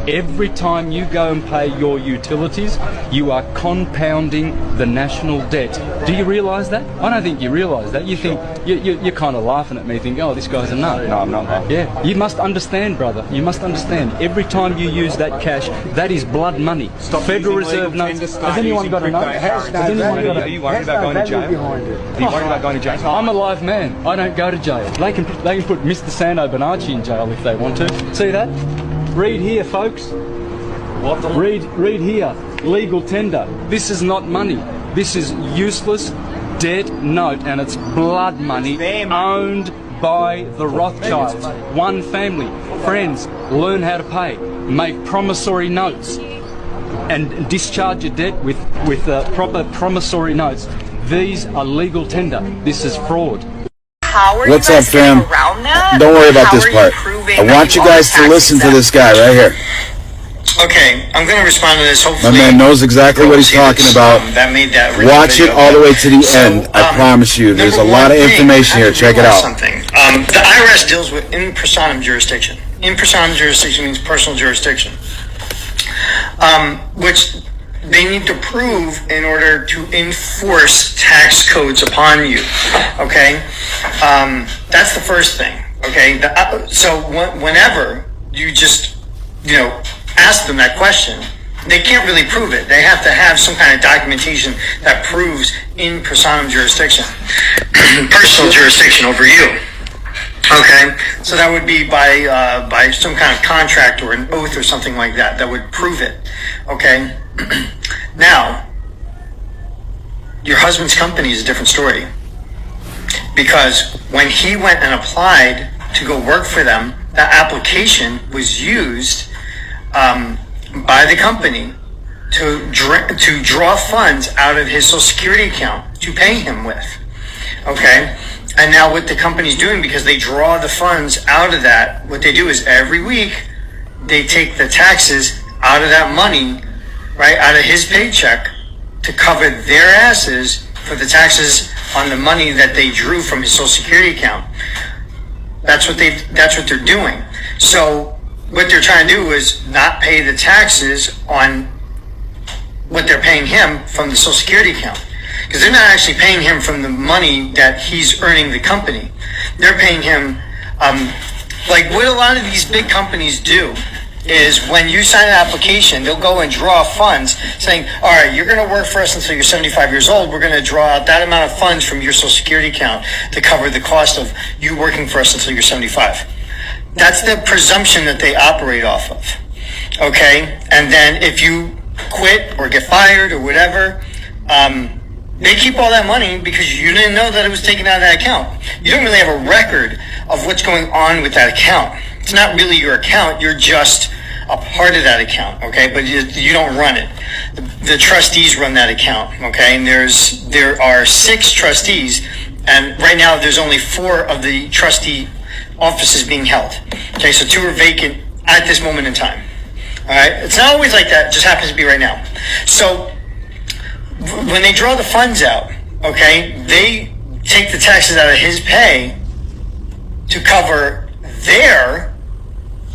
Every time you go and pay your utilities, you are compounding the national debt. Do you realise that? I don't think you realise that. You think, you're kind of laughing at me, thinking, oh, this guy's a nut. No, I'm not. Yeah, you must understand, brother. You must understand. Every time you use that cash, that is blood money. Stop Federal Reserve notes. Has anyone got a note? Are you worried about going to jail? Are you worried about going to jail? I'm a live man. I don't go to jail. They can put Mr. Sando Bonacci in jail if they want to. See that? Read here, folks. Read here. Legal tender. This is not money. This is useless dead note, and it's blood money owned by the Rothschilds. One family. Friends, learn how to pay. Make promissory notes and discharge your debt with proper promissory notes. These are legal tender. This is fraud. What's up, fam? Don't worry about this part. I want you guys to listen to this guy right here. Okay, I'm going to respond to this. Hopefully, my man knows exactly what he's talking about. Watch it all the way to the end. I promise you. There's a lot of information here. Check it out. The IRS deals with in personam jurisdiction. In personam jurisdiction means personal jurisdiction, which they need to prove in order to enforce tax codes upon you. Okay, that's the first thing. Okay, so whenever you just ask them that question, they can't really prove it. They have to have some kind of documentation that proves in personam jurisdiction, personal jurisdiction over you. Okay, so that would be by some kind of contract or an oath or something like that that would prove it. Okay, now your husband's company is a different story, because when he went and applied to go work for them, that application was used by the company to draw funds out of his Social Security account to pay him with. Okay, and now what the company's doing, because they draw the funds out of that, what they do is every week they take the taxes out of that money, right, out of his paycheck, to cover their asses for the taxes on the money that they drew from his Social Security account. That's what they're doing. So what they're trying to do is not pay the taxes on what they're paying him from the Social Security account, because they're not actually paying him from the money that he's earning the company. They're paying him, like what a lot of these big companies do is when you sign an application, they'll go and draw funds saying, all right, you're going to work for us until you're 75 years old. We're going to draw out that amount of funds from your Social Security account to cover the cost of you working for us until you're 75. That's the presumption that they operate off of. Okay? And then if you quit or get fired or whatever, they keep all that money because you didn't know that it was taken out of that account. You don't really have a record of what's going on with that account. It's not really your account. You're just a part of that account, okay? But you don't run it. The trustees run that account, okay? And there are 6 trustees, and right now there's only 4 of the trustee offices being held. Okay, so 2 are vacant at this moment in time. All right, it's not always like that. It just happens to be right now. So when they draw the funds out, okay, they take the taxes out of his pay to cover their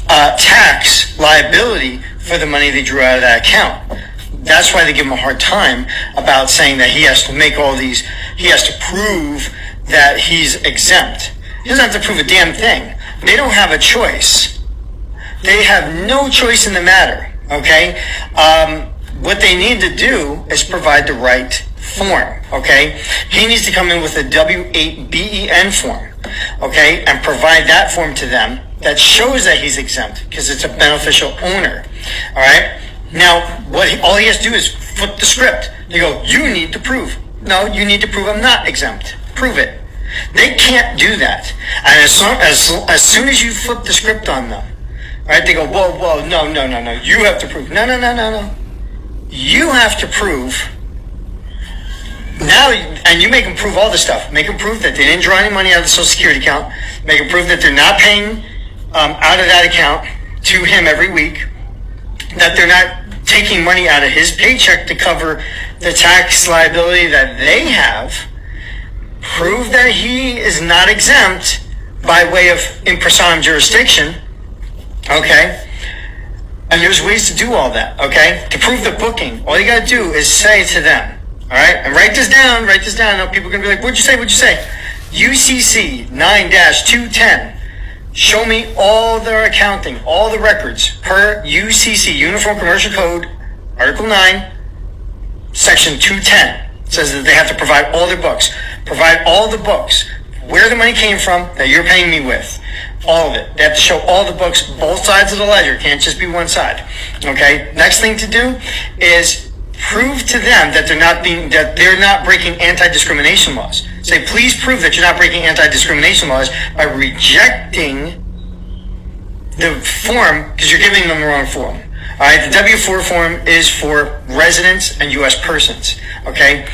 tax liability for the money they drew out of that account. That's why they give him a hard time about saying that he has to make all these, he has to prove that he's exempt. He doesn't have to prove a damn thing. They don't have a choice. They have no choice in the matter, okay? What they need to do is provide the right form, okay? He needs to come in with a W-8-BEN form, okay, and provide that form to them that shows that he's exempt because it's a beneficial owner, all right? Now, all he has to do is flip the script. They go, you need to prove. No, you need to prove I'm not exempt. Prove it. They can't do that. And as soon as you flip the script on them, right, they go, whoa, no, you have to prove. No. You have to prove. Now, and you make them prove all this stuff. Make them prove that they didn't draw any money out of the Social Security account. Make them prove that they're not paying out of that account to him every week. That they're not taking money out of his paycheck to cover the tax liability that they have. Prove that he is not exempt by way of in personam jurisdiction. Okay? And there's there's ways to do all that, okay? To prove the booking, all you gotta do is say to them, all right? And write this down. Now people are gonna be like, what'd you say? UCC 9-210. Show me all their accounting, all the records per UCC, Uniform Commercial Code, Article 9, Section 210. It says that they have to provide all their books. Provide all the books. Where the money came from that you're paying me with. All of it. They have to show all the books, both sides of the ledger. It can't just be one side. Okay? Next thing to do is prove to them that they're not breaking anti-discrimination laws. Say, please prove that you're not breaking anti-discrimination laws by rejecting the form, because you're giving them the wrong form. All right, the W-4 form is for residents and U.S. persons. Okay,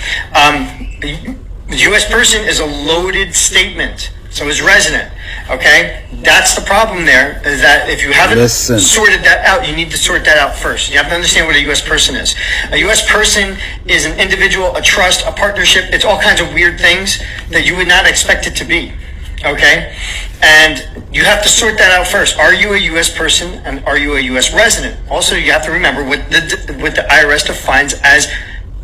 U.S. person is a loaded statement. So is resident. Okay, that's the problem. There is that if you haven't sorted that out, you need to sort that out first. You have to understand what a U.S. person is. A U.S. person is an individual, a trust, a partnership. It's all kinds of weird things that you would not expect it to be. Okay, and you have to sort that out first. Are you a U.S. person and are you a U.S. resident? Also, you have to remember what the IRS defines as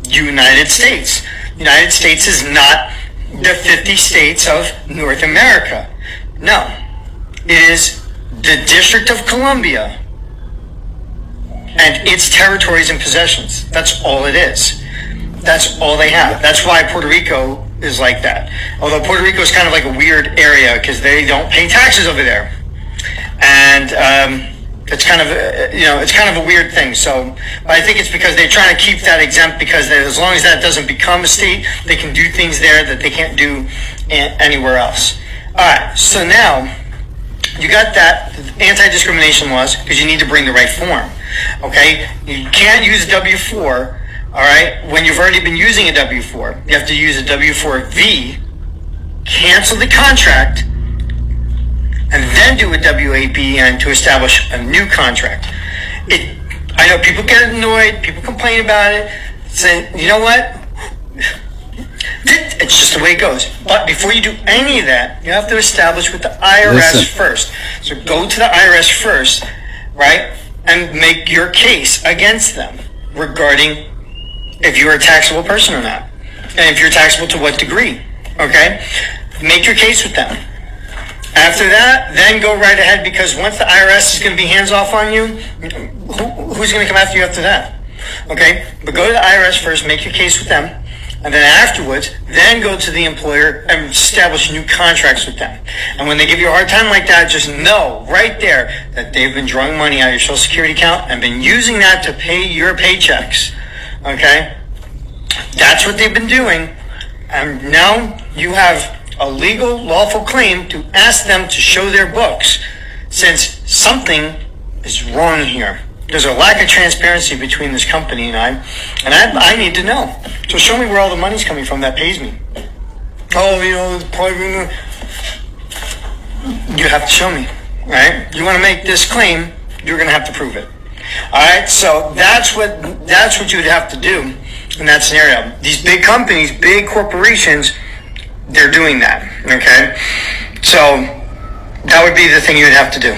United States. United States is not the 50 states of North America. No, it is the District of Columbia and its territories and possessions. That's all it is. That's all they have. That's why Puerto Rico is like that. Although Puerto Rico is kind of like a weird area because they don't pay taxes over there, and it's kind of it's kind of a weird thing. So I think it's because they're trying to keep that exempt because as long as that doesn't become a state, they can do things there that they can't do anywhere else. All right. So now you got that anti-discrimination laws because you need to bring the right form. Okay. You can't use a W-4. All right, when you've already been using a W-4, you have to use a W-4V, cancel the contract, and then do a WABN to establish a new contract. I know people get annoyed, people complain about it, say, you know what? It's just the way it goes. But before you do any of that, you have to establish with the IRS first. So go to the IRS first, right, and make your case against them regarding if you're a taxable person or not. And if you're taxable to what degree, okay? Make your case with them. After that, then go right ahead because once the IRS is going to be hands off on you, who's going to come after you after that? Okay? But go to the IRS first, make your case with them, and then afterwards, then go to the employer and establish new contracts with them. And when they give you a hard time like that, just know right there that they've been drawing money out of your Social Security account and been using that to pay your paychecks. Okay? That's what they've been doing. And now you have a legal, lawful claim to ask them to show their books since something is wrong here. There's a lack of transparency between this company and I need to know. So show me where all the money's coming from that pays me. Oh, it's probably... You have to show me, right? You want to make this claim, you're going to have to prove it. All right, so that's what you would have to do in that scenario. These big companies, big corporations, they're doing that, okay? So that would be the thing you would have to do.